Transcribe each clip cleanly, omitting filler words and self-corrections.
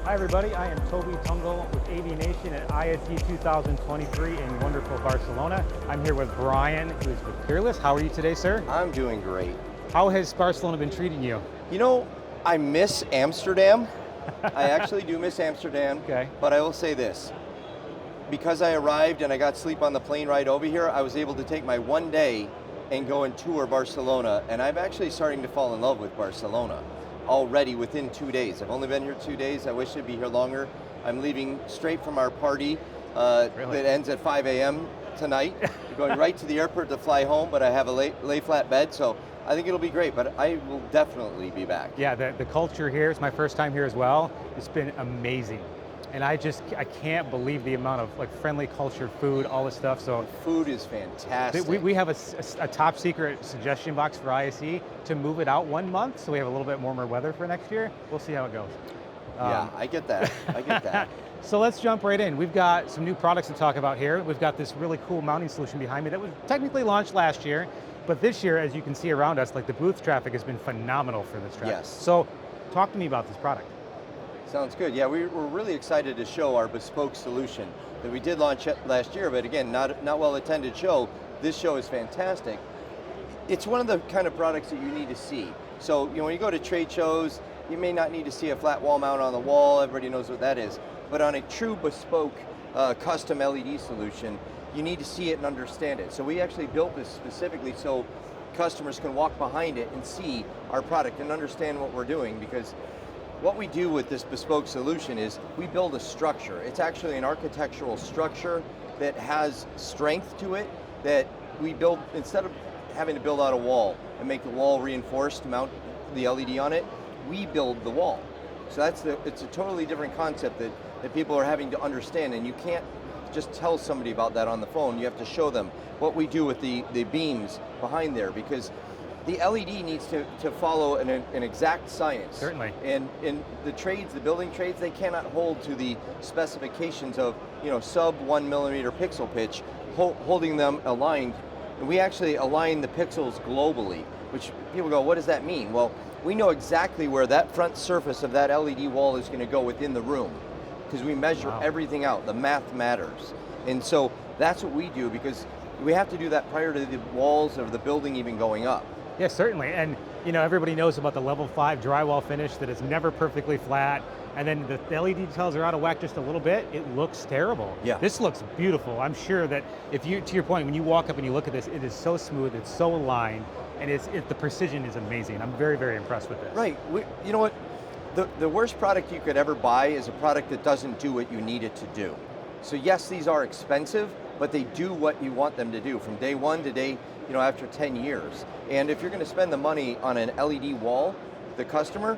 Hi everybody, I am Toby Tungle with AVNation at ISE 2023 in wonderful Barcelona. I'm here with Brian, who is with Peerless. How are you today, sir? I'm doing great. How has Barcelona been treating you? You know, I miss Amsterdam. I actually do miss Amsterdam, Okay. but I will say this. Because I arrived and I got sleep on the plane ride over here, I was able to take my one day and go and tour Barcelona, and I'm actually starting to fall in love with Barcelona already within 2 days. I've only been here 2 days. I wish I'd be here longer. I'm leaving straight from our party Really? that ends at 5 a.m. tonight. Going right to the airport to fly home, but I have a lay flat bed, so I think it'll be great, but I will definitely be back. Yeah, the culture here, it's my first time here as well. It's been amazing. And I can't believe the amount of like friendly culture, food, all this stuff. So Food is fantastic. we have a top secret suggestion box for ISE to move it out 1 month, so we have a little bit warmer weather for next year. We'll see how it goes. Yeah, I get that. I get that. So let's jump right in. We've got some new products to talk about here. We've got this really cool mounting solution behind me that was technically launched last year, but this year, as you can see around us, like the booth traffic has been phenomenal for this track. Yes. So talk to me about this product. Sounds good. Yeah, we're really excited to show our bespoke solution that we did launch last year, but again, not well attended show. This show is fantastic. It's one of the kind of products that you need to see. So, when you go to trade shows, you may not need to see a flat wall mount on the wall. Everybody knows what that is. But on a true bespoke custom LED solution, you need to see it and understand it. So we actually built this specifically so customers can walk behind it and see our product and understand what we're doing, because what we do with this bespoke solution is we build a structure. It's actually an architectural structure that has strength to it that we build, instead of having to build out a wall and make the wall reinforced to mount the LED on it, we build the wall. So it's a totally different concept that people are having to understand, and you can't just tell somebody about that on the phone. You have to show them what we do with the beams behind there, because the LED needs to follow an exact science. Certainly. And in the trades, the building trades, they cannot hold to the specifications of sub 1 millimeter pixel pitch, holding them aligned. And we actually align the pixels globally, which people go, what does that mean? Well, we know exactly where that front surface of that LED wall is going to go within the room, because we measure everything out. The math matters. And so that's what we do, because we have to do that prior to the walls of the building even going up. Yeah, certainly, and everybody knows about the level 5 drywall finish, that it's never perfectly flat, and then the LED details are out of whack just a little bit, it looks terrible. Yeah. This looks beautiful. I'm sure that to your point, when you walk up and you look at this, it is so smooth, it's so aligned, and the precision is amazing. I'm very, very impressed with this. Right, you know what? The worst product you could ever buy is a product that doesn't do what you need it to do. So yes, these are expensive, but they do what you want them to do from day one to day, after 10 years. And if you're going to spend the money on an LED wall, the customer,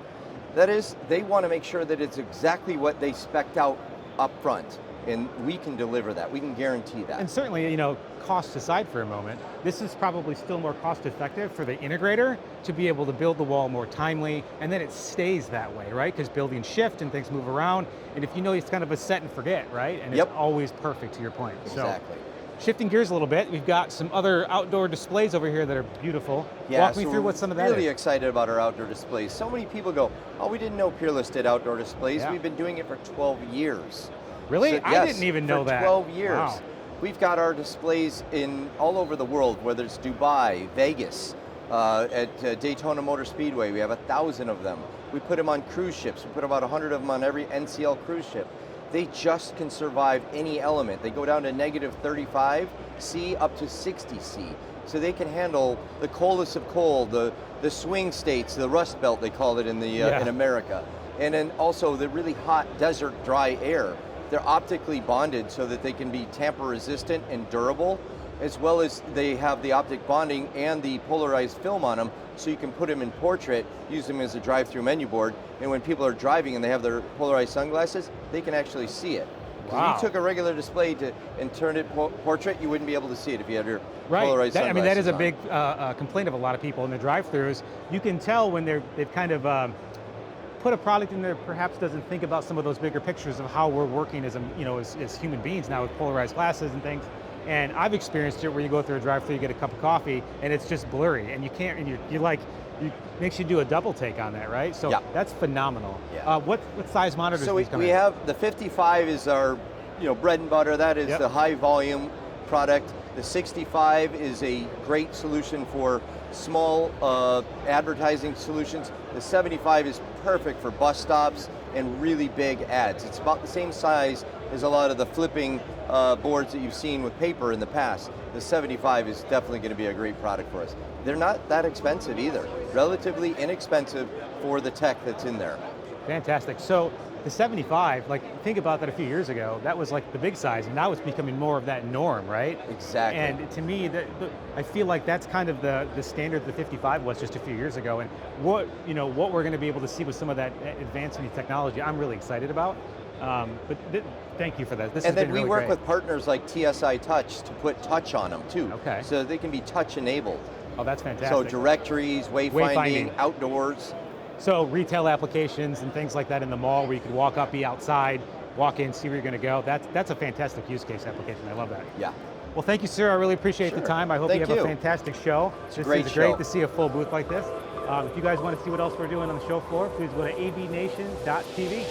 that is, they want to make sure that it's exactly what they spec'd out up front. And we can deliver that, we can guarantee that. And certainly, cost aside for a moment, this is probably still more cost effective for the integrator to be able to build the wall more timely, and then it stays that way, right? Because buildings shift and things move around, and if it's kind of a set and forget, right? And it's always perfect, to your point. Exactly. So, shifting gears a little bit, we've got some other outdoor displays over here that are beautiful. Yeah, Walk me through what some of that is. Really excited about our outdoor displays. So many people go, oh, we didn't know Peerless did outdoor displays. Yeah. We've been doing it for 12 years. Really? So, I didn't even know that. 12 years. Wow. We've got our displays in all over the world, whether it's Dubai, Vegas, at Daytona Motor Speedway. We have 1,000 of them. We put them on cruise ships. We put about 100 of them on every NCL cruise ship. They just can survive any element. They go down to negative 35 C up to 60 C. So they can handle the coldest of cold, the swing states, the rust belt they call it in in America. And then also the really hot desert dry air. They're optically bonded so that they can be tamper resistant and durable, as well as they have the optic bonding and the polarized film on them, so you can put them in portrait, use them as a drive-through menu board, and when people are driving and they have their polarized sunglasses, they can actually see it. Wow. If you took a regular display and turned it portrait, you wouldn't be able to see it if you had your polarized sunglasses I mean, that is a on. big complaint of a lot of people in the drive-thrus. You can tell when they've kind of put a product in there perhaps doesn't think about some of those bigger pictures of how we're working as human beings now with polarized glasses and things. And I've experienced it where you go through a drive-thru, you get a cup of coffee, and it's just blurry, and you can't, and you're like, makes you do a double take on that, right? So Yeah. that's phenomenal. Yeah. What size monitors So do these come we in? have the 55 is our bread and butter. That is Yep. the high volume product. The 65 is a great solution for small advertising solutions. The 75 is perfect for bus stops and really big ads. It's about the same size as a lot of the flipping boards that you've seen with paper in the past. The 75 is definitely going to be a great product for us. They're not that expensive either. Relatively inexpensive for the tech that's in there. Fantastic. So the 75, like think about that a few years ago, that was like the big size, and now it's becoming more of that norm, right? Exactly. And to me, I feel like that's kind of the standard the 55 was just a few years ago, and what we're going to be able to see with some of that advancement in technology, I'm really excited about. Thank you for that. This has been really And then we work great. with partners like TSI Touch to put touch on them too. Okay. So they can be touch enabled. Oh, that's fantastic. So directories, wayfinding, outdoors. So retail applications and things like that in the mall where you could walk up, be outside, walk in, see where you're going to go. That's a fantastic use case application. I love that. Yeah. Well, thank you, sir. I really appreciate the Sure. time. I hope Thank you have you. a fantastic show. It's This a great is show. great to see a full booth like this. If you guys want to see what else we're doing on the show floor, please go to avnation.tv.